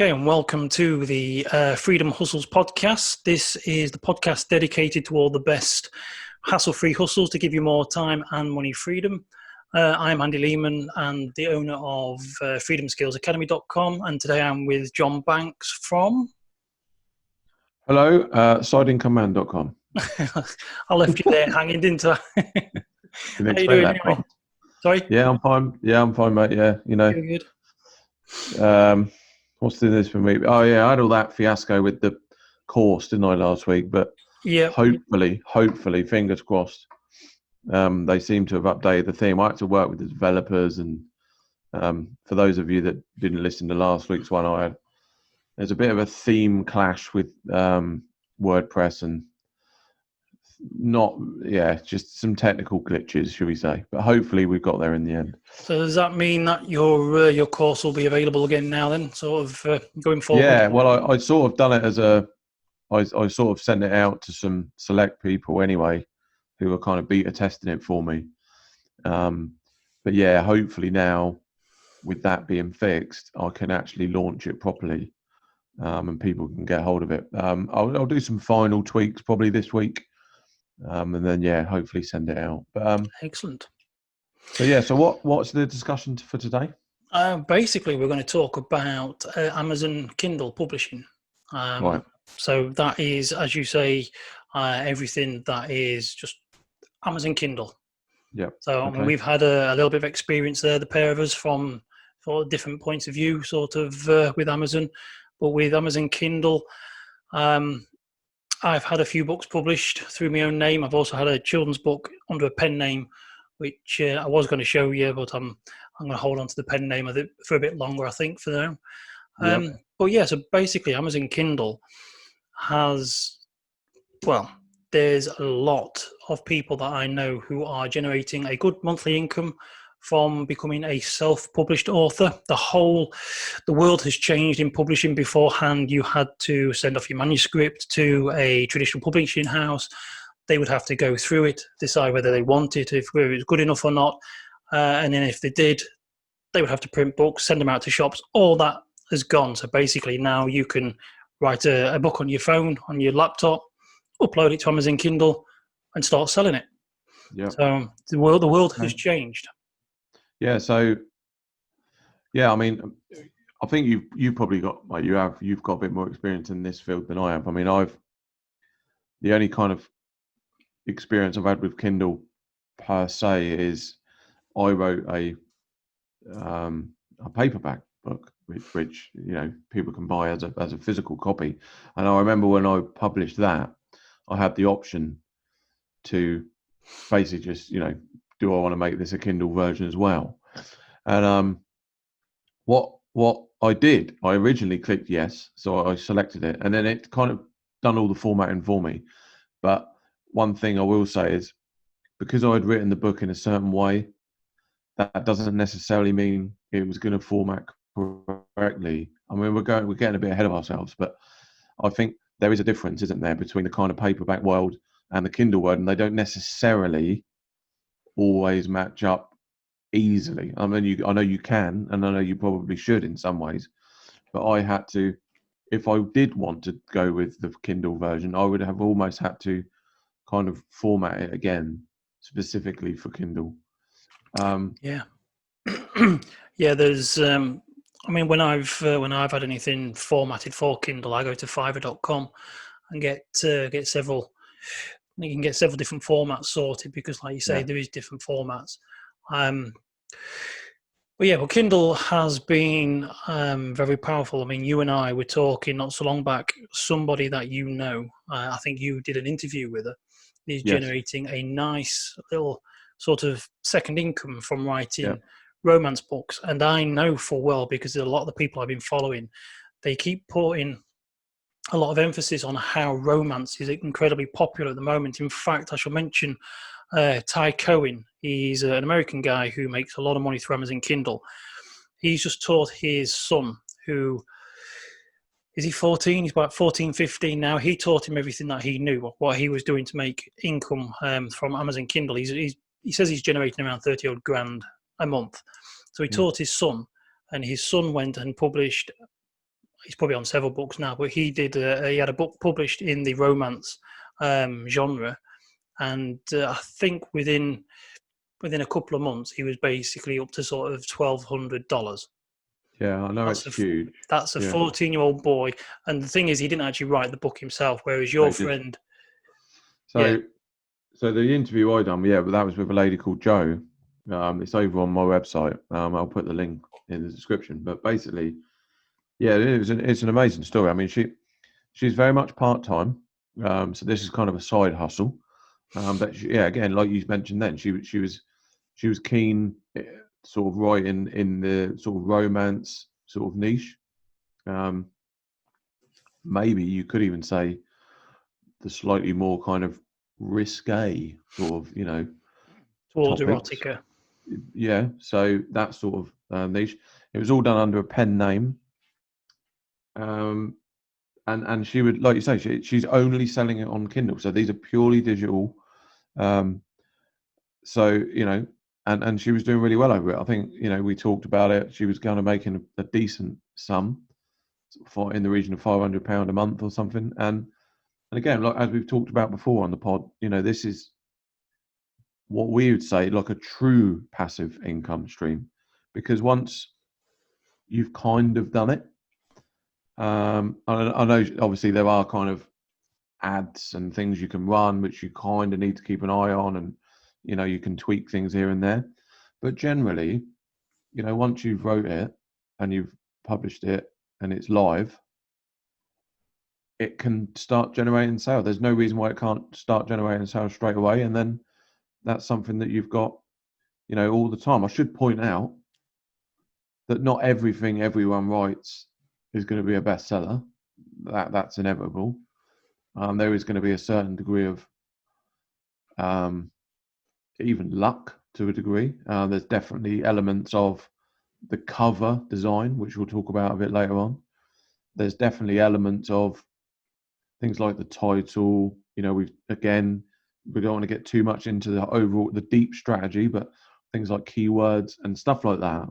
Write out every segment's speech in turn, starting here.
Okay, and welcome to the Freedom Hustles podcast. This is the podcast dedicated to all the best hassle-free hustles to give you more time and money freedom. I'm Andy Lehman and the owner of freedomskillsacademy.com, and today I'm with John Banks from... Hello, sideincommand.com. I left you there hanging, didn't I? Didn't How you expect doing that. anyway? Sorry? Yeah, I'm fine. Yeah, I'm fine, mate. Yeah, you know. Good. What's doing this for me? Oh, yeah, I had all that fiasco with the course, didn't I, last week? But Yeah. hopefully, fingers crossed, they seem to have updated the theme. I had to work with the developers, and for those of you that didn't listen to last week's one, there's a bit of a theme clash with WordPress and just some technical glitches, should we say? But hopefully we got there in the end. So does that mean that your course will be available again now then, sort of going forward? Yeah, well, I sort of done it as I sort of sent it out to some select people anyway, who were kind of beta testing it for me. But yeah, hopefully now, with that being fixed, I can actually launch it properly, and people can get hold of it. I'll do some final tweaks probably this week. And then hopefully send it out. But excellent. So what's the discussion for today? Basically, we're going to talk about Amazon Kindle Publishing. Right. So that is, as you say, everything that is just Amazon Kindle. Yeah. So okay. We've had a little bit of experience there, the pair of us, from sort of different points of view, sort of with Amazon. But with Amazon Kindle, I've had a few books published through my own name. I've also had a children's book under a pen name, which I was going to show you, but I'm going to hold on to the pen name of it for a bit longer, I think, for now. Yep. But yeah, so basically Amazon Kindle has, there's a lot of people that I know who are generating a good monthly income from becoming a self-published author. The world has changed in publishing. Beforehand, you had to send off your manuscript to a traditional publishing house. They would have to go through it, decide whether they want it, if it was good enough or not. And then if they did, they would have to print books, send them out to shops. All that has gone. So basically now you can write a book on your phone, on your laptop, upload it to Amazon Kindle and start selling it. Yep. So the world has changed. Yeah, so I mean, I think you've probably got you've got a bit more experience in this field than I have. I mean, the only kind of experience I've had with Kindle per se is I wrote a paperback book, which people can buy as a physical copy. And I remember when I published that, I had the option to basically just do I want to make this a Kindle version as well? And what I did, I originally clicked yes, so I selected it, and then it kind of done all the formatting for me. But one thing I will say is, because I had written the book in a certain way, that doesn't necessarily mean it was going to format correctly. I mean, we're getting a bit ahead of ourselves, but I think there is a difference, isn't there, between the kind of paperback world and the Kindle world, and they don't necessarily always match up easily. I mean, I know you can, and I know you probably should in some ways, but I had to, if I did want to go with the Kindle version, I would have almost had to kind of format it again specifically for Kindle. Yeah. There's I mean, when I've had anything formatted for Kindle, I go to Fiverr.com and get several. You can get several different formats sorted because, like you say, there is different formats. Kindle has been very powerful. I mean, you and I were talking not so long back. Somebody that I think you did an interview with her, is generating a nice little sort of second income from writing romance books. And I know full well, because a lot of the people I've been following, they keep putting a lot of emphasis on how romance is incredibly popular at the moment. In fact, I shall mention Ty Cohen. He's an American guy who makes a lot of money through Amazon Kindle. He's just taught his son, who is he 14? He's about 14, 15 now. He taught him everything that he knew, what he was doing to make income from Amazon Kindle. He says he's generating around 30 odd grand a month. So he taught his son, and his son went and published he's probably on several books now, but he had a book published in the romance genre, and I think within a couple of months he was basically up to sort of $1,200. Yeah, I know it's huge. That's a 14-year-old boy, and the thing is, he didn't actually write the book himself, whereas your friend. So the interview I done, but that was with a lady called Jo. It's over on my website. I'll put the link in the description. But basically, it's an amazing story. I mean, she's very much part time. So this is kind of a side hustle. But again, like you mentioned, then she was keen, sort of writing in the sort of romance sort of niche. Maybe you could even say the slightly more kind of risque sort of, Towards topics. erotica. Yeah, so that sort of niche. It was all done under a pen name. And she would, like you say, she's only selling it on Kindle. So these are purely digital. So, and she was doing really well over it. I think, we talked about it. She was kind of making a decent sum in the region of £500 a month or something. And again, like as we've talked about before on the pod, this is what we would say like a true passive income stream, because once you've kind of done it, I know obviously there are kind of ads and things you can run, which you kind of need to keep an eye on, and you can tweak things here and there. But generally, once you've wrote it and you've published it and it's live, it can start generating sales. There's no reason why it can't start generating sales straight away, and then that's something that you've got, all the time. I should point out that not everything everyone writes is going to be a bestseller. That's inevitable. There is going to be a certain degree of even luck to a degree. There's definitely elements of the cover design, which we'll talk about a bit later on. There's definitely elements of things like the title. We don't want to get too much into the deep strategy, but things like keywords and stuff like that.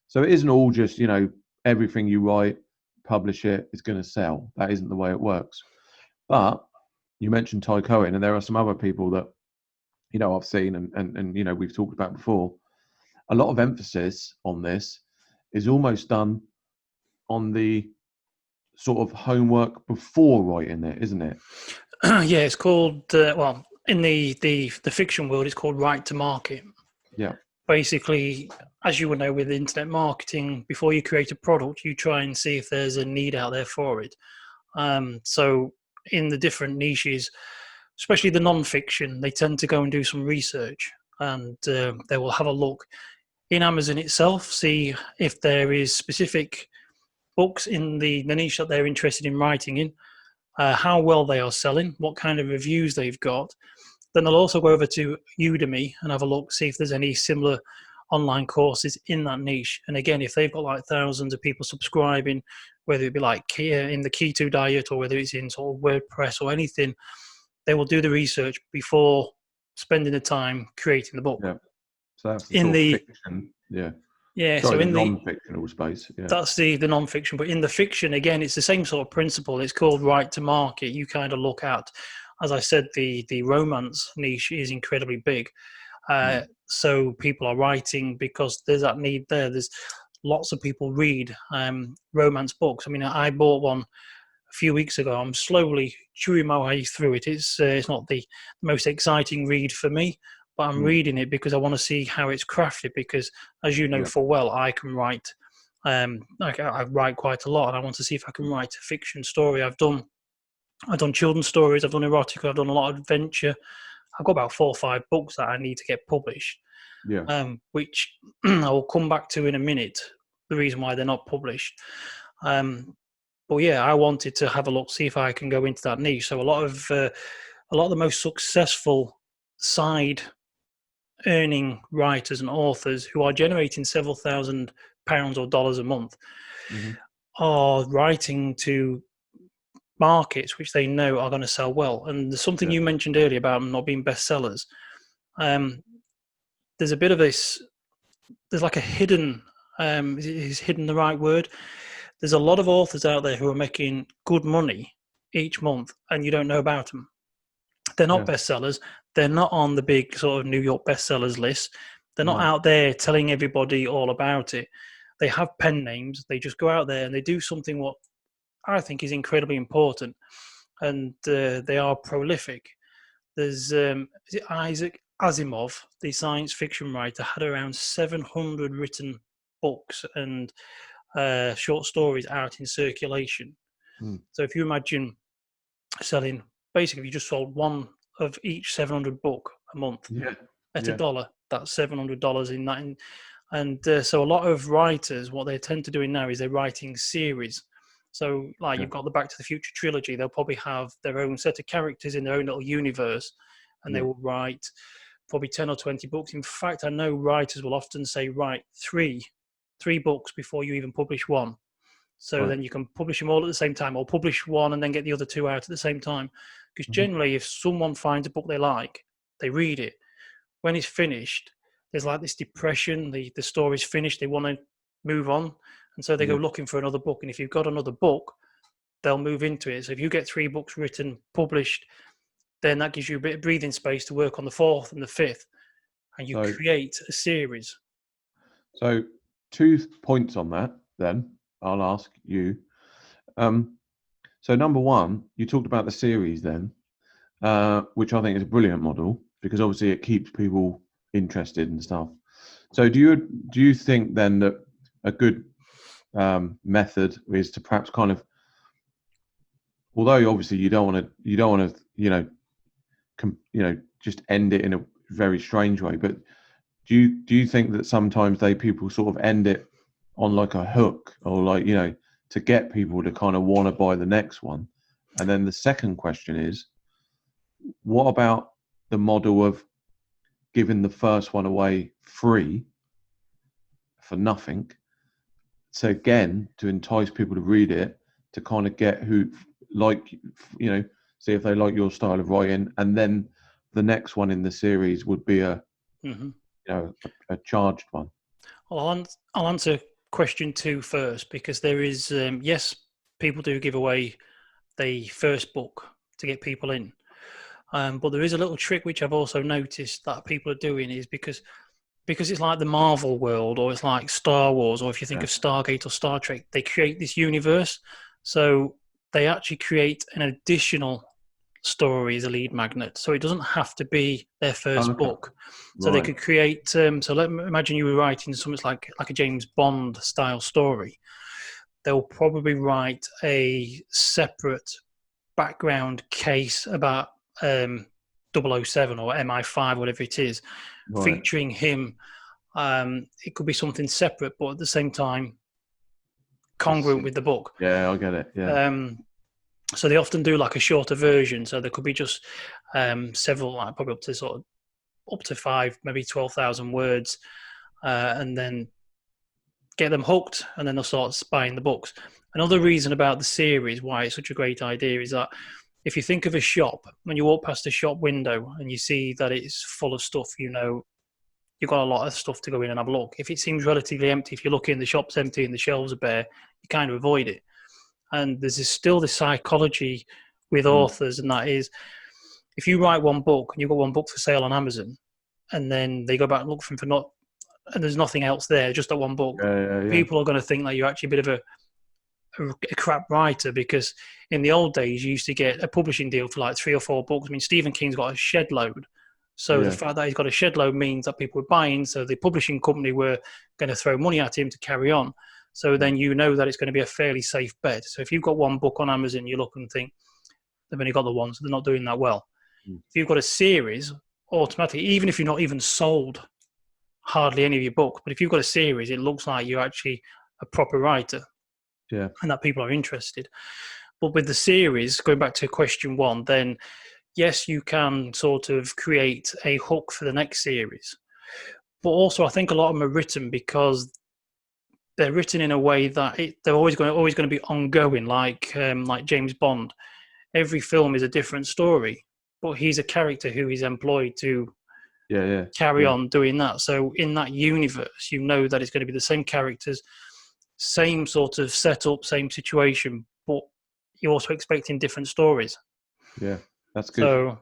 So it isn't all just, everything you write, publish it, is going to sell. That isn't the way it works. But you mentioned Ty Cohen, and there are some other people that, I've seen and we've talked about before. A lot of emphasis on this is almost done on the sort of homework before writing it, isn't it? Yeah, it's called, in the fiction world, it's called right to market. Yeah. Basically, as you would know with internet marketing, before you create a product, you try and see if there's a need out there for it. So in the different niches, especially the non-fiction, they tend to go and do some research, and they will have a look in Amazon itself, see if there is specific books in the niche that they're interested in writing in, how well they are selling, what kind of reviews they've got. Then they'll also go over to Udemy and have a look, see if there's any similar online courses in that niche. And again, if they've got like thousands of people subscribing, whether it be like in the keto diet or whether it's in sort of WordPress or anything, they will do the research before spending the time creating the book. Yeah. So that's the fiction. Yeah. Yeah. Sorry, so in the non-fictional space. Yeah. That's the non-fiction. But in the fiction, again, it's the same sort of principle. It's called right to market. You kind of look at, as I said, the romance niche is incredibly big. So people are writing because there's that need there. There's lots of people read romance books. I mean, I bought one a few weeks ago. I'm slowly chewing my way through it. It's not the most exciting read for me, but I'm reading it because I want to see how it's crafted. Because, as you know full well, I can write. I write quite a lot, and I want to see if I can write a fiction story. I've done children's stories. I've done erotica. I've done a lot of adventure. I've got about 4 or 5 books that I need to get published. Yeah. Which I will come back to in a minute. The reason why they're not published. But yeah, I wanted to have a look, see if I can go into that niche. So a lot of the most successful side earning writers and authors who are generating several £1,000s or dollars a month are writing to markets which they know are going to sell well. And there's something you mentioned earlier about them not being bestsellers. There's a bit of this. There's like a hidden. Is hidden the right word? there's a lot of authors out there who are making good money each month, and you don't know about them. They're not bestsellers. They're not on the big sort of New York bestsellers list. They're not out there telling everybody all about it. They have pen names. They just go out there and they do something what I think is incredibly important, and they are prolific. There's is it Isaac Asimov, the science fiction writer, had around 700 written books and short stories out in circulation. So if you imagine selling, basically, if you just sold one of each 700 book a month at $1, that's $700 in that. And so a lot of writers, what they tend to do now is they're writing series. So like you've got the Back to the Future trilogy, they'll probably have their own set of characters in their own little universe, and they will write probably 10 or 20 books. In fact, I know writers will often say, write three books before you even publish one. So then you can publish them all at the same time, or publish one and then get the other two out at the same time. Because generally, if someone finds a book they like, they read it. When it's finished, there's like this depression. The story's finished. They want to move on. And so they go looking for another book. And if you've got another book, they'll move into it. So if you get 3 books written, published, then that gives you a bit of breathing space to work on the 4th and the 5th. And you create a series. So 2 points on that, then. I'll ask you. So number one, you talked about the series then, which I think is a brilliant model because obviously it keeps people interested and stuff. So do you think then that a good method is to perhaps kind of, although obviously you don't want to just end it in a very strange way, but do you think that sometimes people sort of end it on like a hook, or like, to get people to kind of want to buy the next one? And then the second question is, what about the model of giving the first one away free for nothing? So again, to entice people to read it, to kind of get who see if they like your style of writing, and then the next one in the series would be a charged one. Well, I'll answer question 2 first, because there is yes, people do give away the first book to get people in, but there is a little trick which I've also noticed that people are doing, is because it's like the Marvel world, or it's like Star Wars, or if you think of Stargate or Star Trek, they create this universe, so they actually create an additional story as a lead magnet, so it doesn't have to be their first book. So they could create imagine you were writing something like a James Bond style story. They'll probably write a separate background case about 007 or MI5, whatever it is, featuring him. It could be something separate, but at the same time congruent with the book. I get it. So they often do like a shorter version. So there could be just several, like probably up to 5, maybe 12,000 words, and then get them hooked, and then they'll start buying the books. Another reason about the series, why it's such a great idea, is that if you think of a shop, when you walk past a shop window and you see that it's full of stuff, you've got a lot of stuff to go in and have a look. If it seems relatively empty, if you look in, the shop's empty and the shelves are bare, you kind of avoid it. And there's still this psychology with authors, and that is, if you write one book and you've got one book for sale on Amazon, and then they go back and look for and there's nothing else there, just that one book, people are going to think that you're actually a bit of a crap writer, because in the old days you used to get a publishing deal for like 3 or 4 books. I mean, Stephen King's got a shed load. So the fact that he's got a shed load means that people were buying, so the publishing company were going to throw money at him to carry on. So then that it's going to be a fairly safe bet. So if you've got one book on Amazon, you look and think, they've only got the one, so they're not doing that well. If you've got a series, automatically, even if you're not even sold hardly any of your books, but if you've got a series, it looks like you're actually a proper writer. And that people are interested. But with the series, going back to question 1, then yes, you can sort of create a hook for the next series. But also, I think a lot of them are written because they're written in a way that they're always going to be ongoing, like James Bond. Every film is a different story, but he's a character who is employed to carry on doing that. So in that universe, that it's going to be the same characters. same sort of setup, same situation, but you're also expecting different stories. Yeah, that's good. So,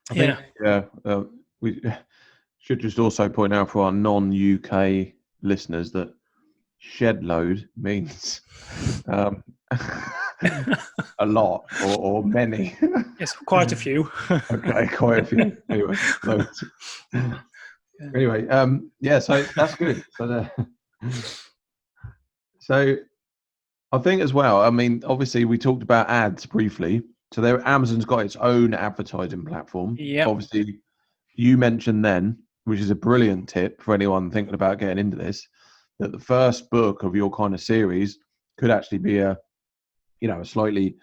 I think we should just also point out for our non-UK listeners that shed load means a lot or many. yes, quite a few. Okay, quite a few. Anyway, so that's good. So I think as well, I mean, obviously we talked about ads briefly. So Amazon's got its own advertising platform. Yeah. Obviously, you mentioned then, which is a brilliant tip for anyone thinking about getting into this, that the first book of your kind of series could actually be a slightly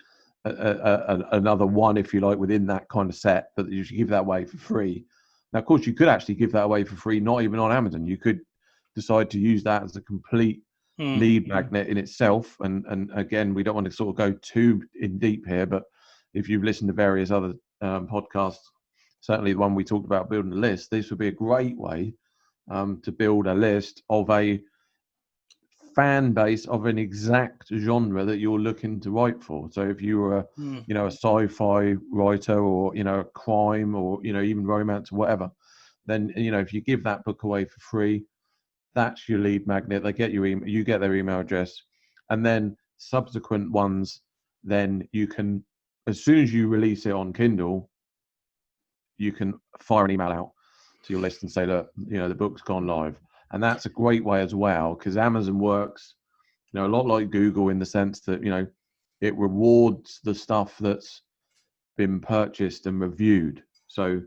another one, if you like, within that kind of set, but you should give that away for free. Now, of course, you could actually give that away for free, not even on Amazon. You could decide to use that as a complete lead magnet in itself. And again, we don't want to sort of go too in deep here, but if you've listened to various other podcasts, certainly the one we talked about building a list, this would be a great way to build a list of a fan base of an exact genre that you're looking to write for. So if you were a sci-fi writer, or a crime, or even romance or whatever, then if you give that book away for free, that's your lead magnet. They get your email, you get their email address, and then subsequent ones, then you can, as soon as you release it on Kindle, you can fire an email out to your list and say, look, the book's gone live. And that's a great way as well, because Amazon works, a lot like Google, in the sense that, it rewards the stuff that's been purchased and reviewed. So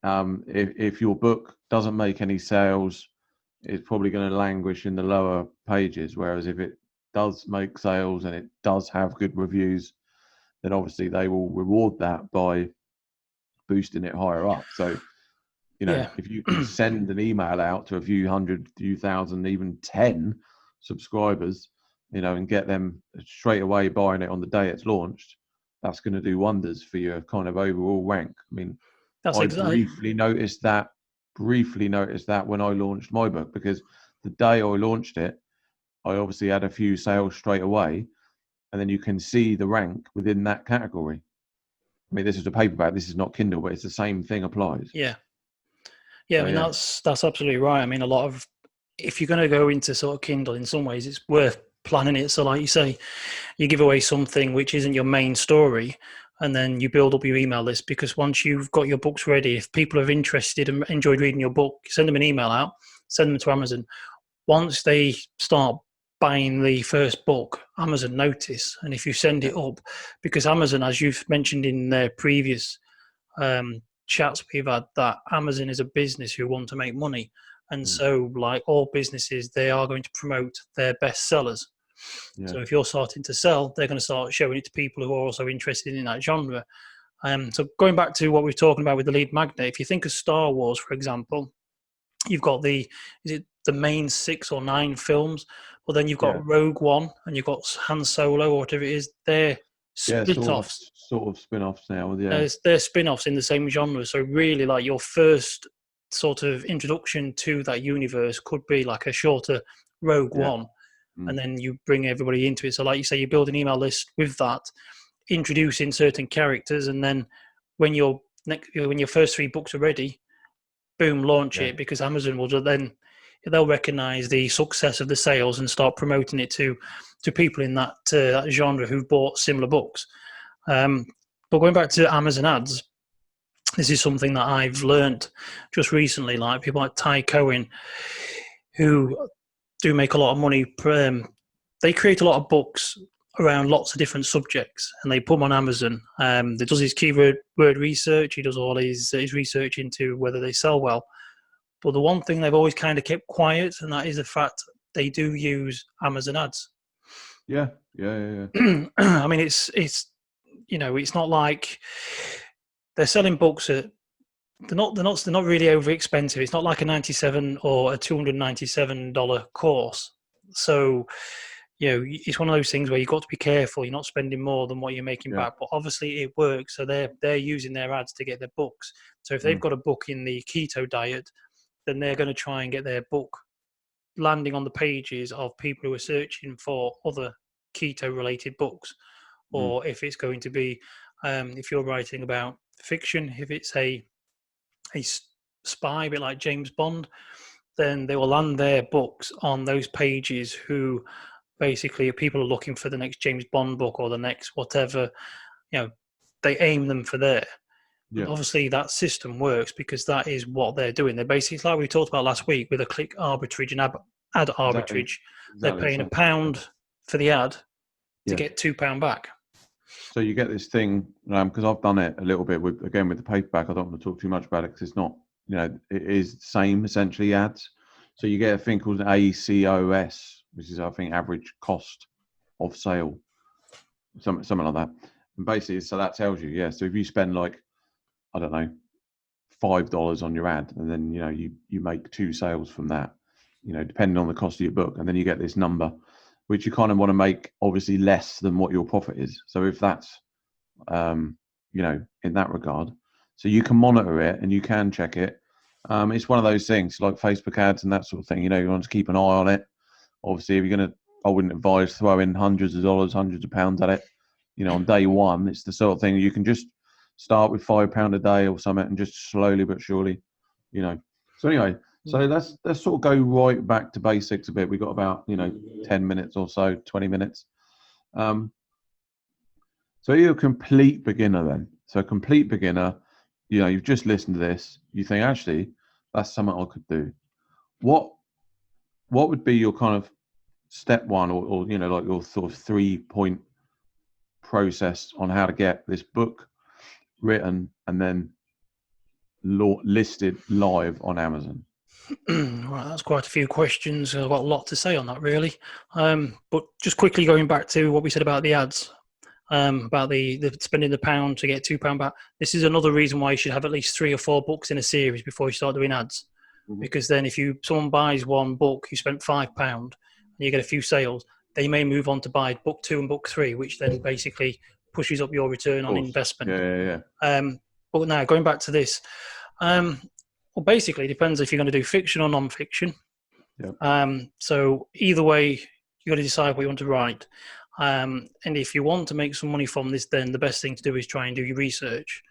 if your book doesn't make any sales, it's probably going to languish in the lower pages. Whereas if it does make sales and it does have good reviews, then obviously they will reward that by boosting it higher up. So if you can send an email out to a few hundred, few thousand, even 10 subscribers, and get them straight away buying it on the day it's launched, that's going to do wonders for your kind of overall rank. I mean, I briefly noticed that when I launched my book, because the day I launched it, I obviously had a few sales straight away, and then you can see the rank within that category. I mean, this is a paperback, this is not Kindle, but it's the same thing applies. Yeah. Yeah, I mean, that's absolutely right. I mean, if you're going to go into sort of Kindle, in some ways, it's worth planning it. So like you say, you give away something which isn't your main story, and then you build up your email list, because once you've got your books ready, if people are interested and enjoyed reading your book, send them an email out, send them to Amazon. Once they start buying the first book, Amazon notice. And if you send it up, because Amazon, as you've mentioned in their previous chats we've had, that Amazon is a business who want to make money, and so like all businesses, they are going to promote their best sellers. So if you're starting to sell, they're going to start showing it to people who are also interested in that genre. So going back to what we were talking about with the lead magnet, if you think of Star Wars, for example, you've got the main 6 or 9 films, but then you've got Rogue One and you've got Han Solo, or whatever it is. They're spin-offs. Sort of spin-offs now. They're spin-offs in the same genre. So really, like, your first sort of introduction to that universe could be like a shorter Rogue One, and then you bring everybody into it. So like you say, you build an email list with that, introducing certain characters, and then when your first 3 books are ready, boom, launch it, because Amazon will then, they'll recognize the success of the sales and start promoting it to people in that genre who've bought similar books. But going back to Amazon ads, this is something that I've learned just recently. Like people like Ty Cohen, who do make a lot of money. They create a lot of books around lots of different subjects, and they put them on Amazon. He does his keyword research. He does all his research into whether they sell well. But the one thing they've always kind of kept quiet, and that is the fact they do use Amazon ads. Yeah. I mean, it's not like they're selling books at, they're not really over expensive. It's not like a $97 or a $297 course. So, it's one of those things where you've got to be careful. You're not spending more than what you're making back, but obviously it works. So they're using their ads to get their books. So if they've got a book in the keto diet, then they're going to try and get their book landing on the pages of people who are searching for other keto-related books, or if it's going to be, if you're writing about fiction, if it's a spy, a bit like James Bond, then they will land their books on those pages who basically people are looking for the next James Bond book or the next whatever, they aim them for there. Yeah. Obviously, that system works because that is what they're doing. They're basically, like we talked about last week, with a click arbitrage and ad arbitrage. They're paying £1 for the ad to get £2 back. So you get this thing, because I've done it a little bit with the paperback. I don't want to talk too much about it because it's not, it is the same essentially ads. So you get a thing called ACOS, which is, I think, average cost of sale, something like that. And basically, so that tells you, so if you spend like, I don't know, $5 on your ad, and then you make 2 sales from that, depending on the cost of your book, and then you get this number, which you kind of want to make obviously less than what your profit is. So if that's in that regard, so you can monitor it and you can check it. It's one of those things like Facebook ads and that sort of thing. You want to keep an eye on it. Obviously, if you're gonna, I wouldn't advise throwing hundreds of dollars, hundreds of pounds at it. On day one, it's the sort of thing you can just start with £5 a day or something, and just slowly but surely, So anyway, so let's sort of go right back to basics a bit. We've got about 10 minutes or so, 20 minutes. So you're a complete beginner then. So a complete beginner, you've just listened to this. You think, actually, that's something I could do. What would be your kind of step one, or like your sort of 3-point process on how to get this book written and then listed live on Amazon? Right, that's quite a few questions. I've got a lot to say on that, really. But just quickly going back to what we said about the ads, about the spending the £1 to get £2 back. This is another reason why you should have at least 3 or 4 books in a series before you start doing ads. Because then if someone buys one book, you spent £5 and you get a few sales, they may move on to buy book 2 and book 3, which then basically pushes up your return on investment. But now going back to this, well, basically, it depends if you're going to do fiction or non-fiction. So either way, you've got to decide what you want to write. And if you want to make some money from this, then the best thing to do is try and do your research.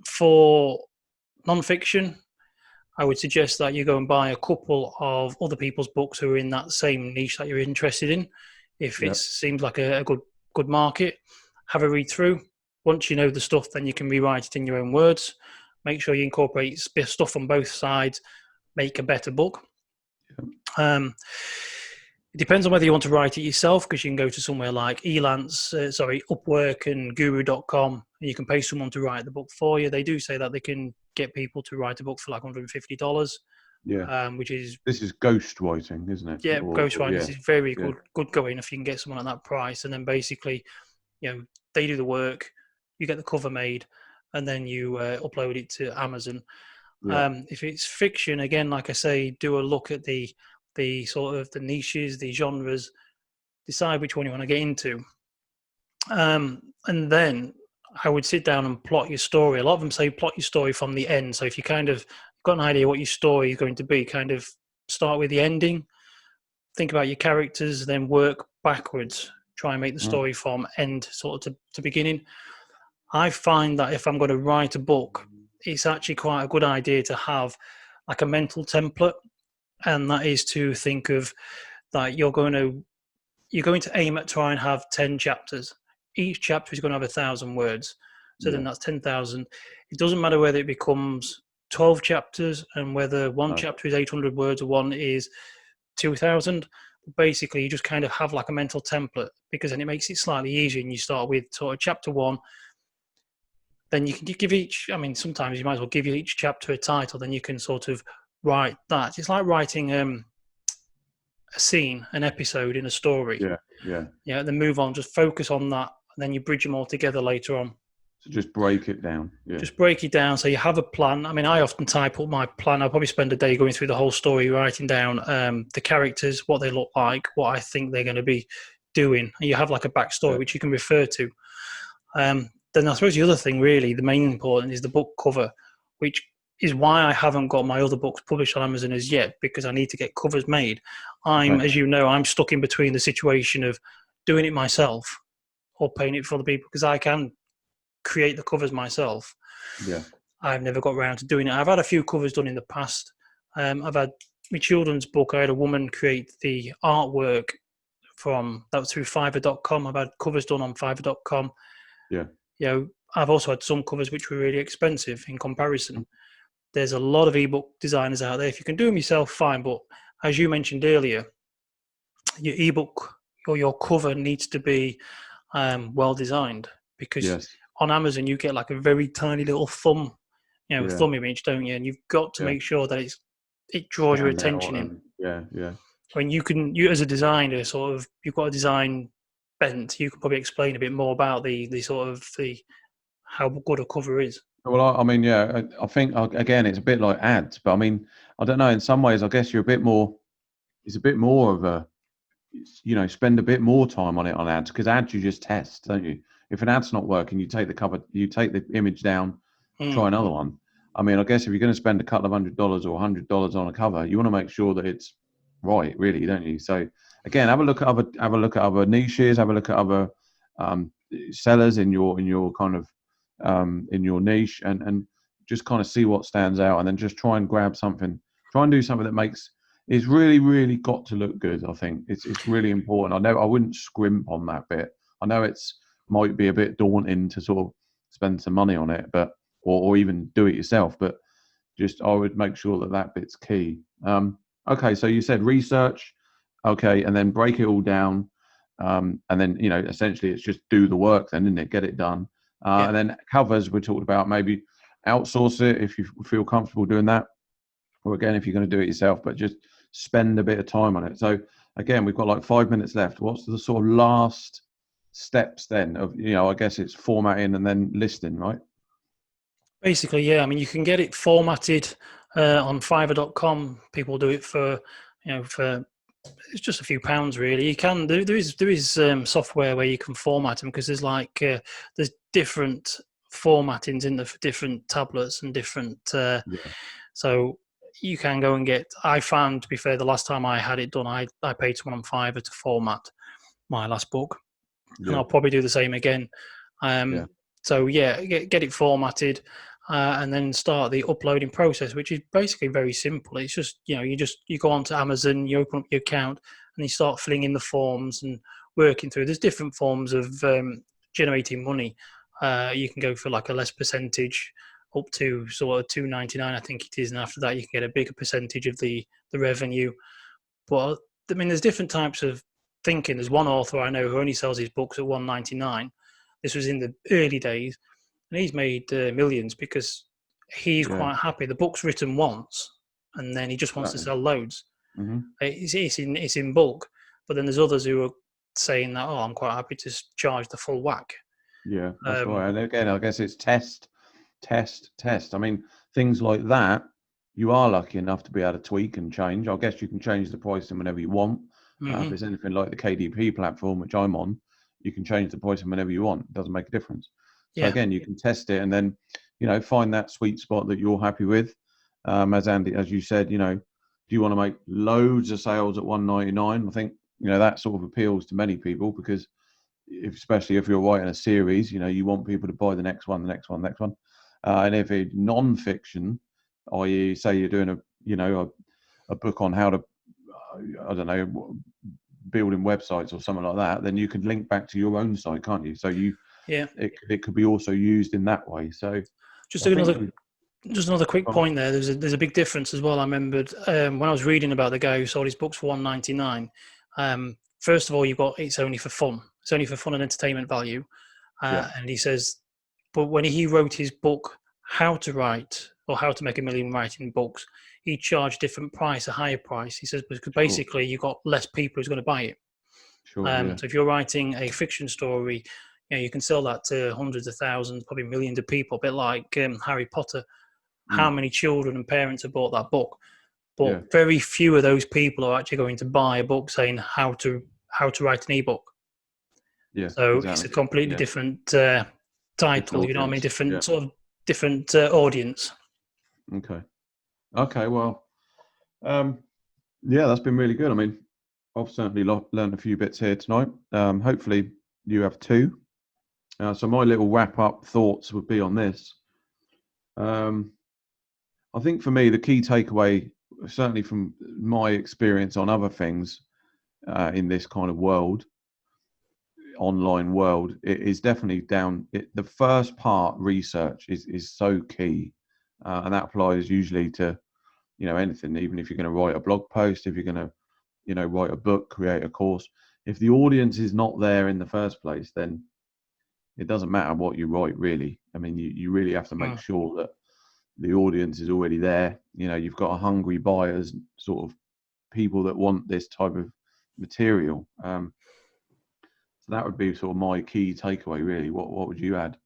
For non-fiction, I would suggest that you go and buy a couple of other people's books who are in that same niche that you're interested in. If it seems like a good market, have a read through. Once you know the stuff, then you can rewrite it in your own words. Make sure you incorporate stuff on both sides, make a better book. It depends on whether you want to write it yourself, because you can go to somewhere like Upwork and Guru.com, and you can pay someone to write the book for you. They do say that they can get people to write a book for like $150. This is ghost writing, isn't it? Yeah, ghost writing is very good going if you can get someone at that price. And then basically, they do the work, you get the cover made, and then you upload it to Amazon. If it's fiction, again, like I say, do a look at the sort of the niches, the genres, decide which one you want to get into. And then I would sit down and plot your story. A lot of them say plot your story from the end. So if you kind of got an idea what your story is going to be, kind of start with the ending, think about your characters, then work backwards. Try and make the story from end sort of to beginning. I find that if I'm going to write a book, it's actually quite a good idea to have like a mental template. And that is to think of that you're going to aim at try and have 10 chapters. Each chapter is going to have 1,000 words. So then that's 10,000. It doesn't matter whether it becomes 12 chapters and whether one chapter is 800 words or one is 2,000. Basically, you just kind of have like a mental template, because then it makes it slightly easier. And you start with sort of chapter 1. Then you can give sometimes you might as well give each chapter a title. Then you can sort of write that. It's like writing a scene, an episode in a story. Then move on, just focus on that, and then you bridge them all together later on. So just break it down. Just break it down so you have a plan. I mean, I often type up my plan. I'll probably spend a day going through the whole story, writing down the characters, what they look like, what I think they're going to be doing, and you have like a backstory which you can refer to. Then I suppose the other thing, really, the main important, is the book cover, which is why I haven't got my other books published on Amazon as yet, because I need to get covers made. As you know, I'm stuck in between the situation of doing it myself or paying it for other people, because I can create the covers myself. Yeah. I've never got around to doing it. I've had a few covers done in the past. I've had my children's book. I had a woman create the artwork that was through Fiverr.com. I've had covers done on Fiverr.com. Yeah. I've also had some covers which were really expensive in comparison. There's a lot of ebook designers out there. If you can do them yourself, fine. But as you mentioned earlier, your ebook or your cover needs to be well designed, because on Amazon you get like a very tiny little thumb image, don't you? And you've got to make sure that it draws your attention in. When you as a designer, sort of, you've got a design bent. You can probably explain a bit more about the how good a cover is. Well, I mean, I think again it's a bit like ads, but I mean, I don't know. In some ways, I guess you're a bit more. It's a bit more of a, spend a bit more time on it on ads, because ads you just test, don't you? If an ad's not working, you take the image down, try another one. I mean, I guess if you're going to spend a couple of $100 or $100 on a cover, you want to make sure that it's right, really, don't you? So again, have a look at other niches, have a look at other sellers in your kind of in your niche, and just kind of see what stands out, and then just try and grab something. Try and do something that makes. It's really, really got to look good. I think it's really important. I wouldn't scrimp on that bit. I know might be a bit daunting to sort of spend some money on it, but or even do it yourself. But just I would make sure that bit's key. Okay, so you said research, okay, and then break it all down, and then essentially it's just do the work then, isn't it? Get it done, and then covers we talked about, maybe outsource it if you feel comfortable doing that, or again if you're going to do it yourself, but just spend a bit of time on it. So again, we've got like 5 minutes left. What's the sort of last steps then of I guess it's formatting and then listing, right? Basically, yeah. I mean, you can get it formatted on Fiverr.com. People do it for it's just a few pounds, really. You can there is software where you can format them, because there's there's different formattings in there for different tablets and different. So you can go and get. I found, to be fair, the last time I had it done, I paid someone on Fiverr to format my last book, and I'll probably do the same again. So get it formatted, and then start the uploading process, which is basically very simple. It's just you go onto Amazon, you open up your account, and you start filling in the forms and working through. There's different forms of generating money. You can go for like a less percentage, up to sort of $2.99, I think it is, and after that you can get a bigger percentage of the revenue. But I mean, there's different types of thinking. There's one author I know who only sells his books at $1.99. This was in the early days, and he's made millions, because he's quite happy. The book's written once, and then he just wants to sell loads. It's in bulk. But then there's others who are saying that, I'm quite happy to charge the full whack. Yeah, that's right. And again, I guess it's test. I mean, things like that, you are lucky enough to be able to tweak and change. I guess you can change the pricing whenever you want. If it's anything like the KDP platform, which I'm on, you can change the pricing whenever you want. It doesn't make a difference. So again, you can test it, and then find that sweet spot that you're happy with. As Andy, as you said, do you want to make loads of sales at $1.99? I think that sort of appeals to many people, because especially if you're writing a series, you want people to buy the next one. And if it's non-fiction, i.e., say you're doing a book on how to, I don't know, building websites or something like that, then you can link back to your own site, can't you? So it could be also used in that way. So just another quick point there. There's a big difference as well. I remembered when I was reading about the guy who sold his books for $1.99. First of all, it's only for fun. It's only for fun and entertainment value. And he says, but when he wrote his book, How to Write or How to Make a Million Writing Books, he charged a different price, a higher price. He says, because basically you've got less people who's going to buy it. So if you're writing a fiction story, you can sell that to hundreds of thousands, probably millions of people, a bit like Harry Potter. How many children and parents have bought that book? But very few of those people are actually going to buy a book saying how to write an ebook. So it's a completely different title, you know what I mean? Different audience. Okay. Well, yeah, that's been really good. I mean, I've certainly learned a few bits here tonight. Hopefully you have too. So my little wrap up thoughts would be on this. I think for me, the key takeaway, certainly from my experience on other things in this kind of world, online world, it is definitely the first part, research, is so key. And that applies usually to, anything, even if you're going to write a blog post, if you're going to, write a book, create a course. If the audience is not there in the first place, then it doesn't matter what you write, really. I mean, you really have to make sure that the audience is already there. You've got a hungry buyers, sort of people that want this type of material. So that would be sort of my key takeaway, really. What would you add?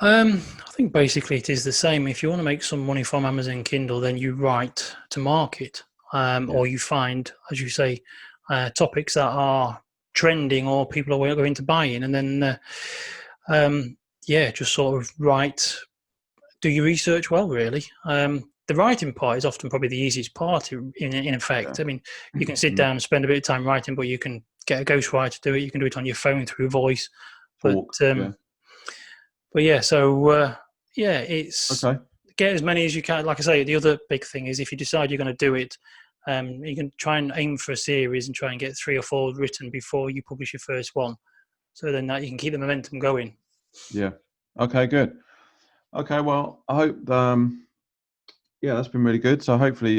I think basically it is the same. If you want to make some money from Amazon Kindle, then you write to market, or you find, as you say, topics that are trending or people are going to buy in, and then just sort of write. Do your research well, really. The writing part is often probably the easiest part in effect. I mean, you can sit down and spend a bit of time writing, but you can get a ghostwriter to do it. You can do it on your phone through voice. It's get as many as you can. Like I say, the other big thing is if you decide you're going to do it, you can try and aim for a series and try and get 3 or 4 written before you publish your first one. So then that you can keep the momentum going. Yeah. Okay, good. Okay, well, I hope, that's been really good. So hopefully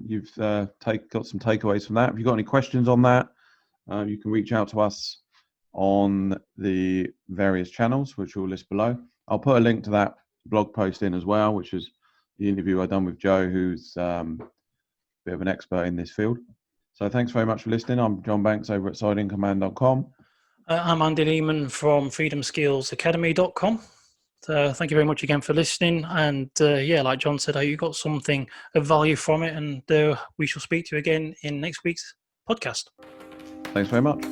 you've got some takeaways from that. If you've got any questions on that, you can reach out to us on the various channels, which we'll list below. I'll put a link to that blog post in as well, which is the interview I've done with Joe, who's a bit of an expert in this field. So thanks very much for listening. I'm John Banks over at sideincommand.com. I'm Andy Lehman from freedomskillsacademy.com. So thank you very much again for listening. And like John said, you got something of value from it. And we shall speak to you again in next week's podcast. Thanks very much.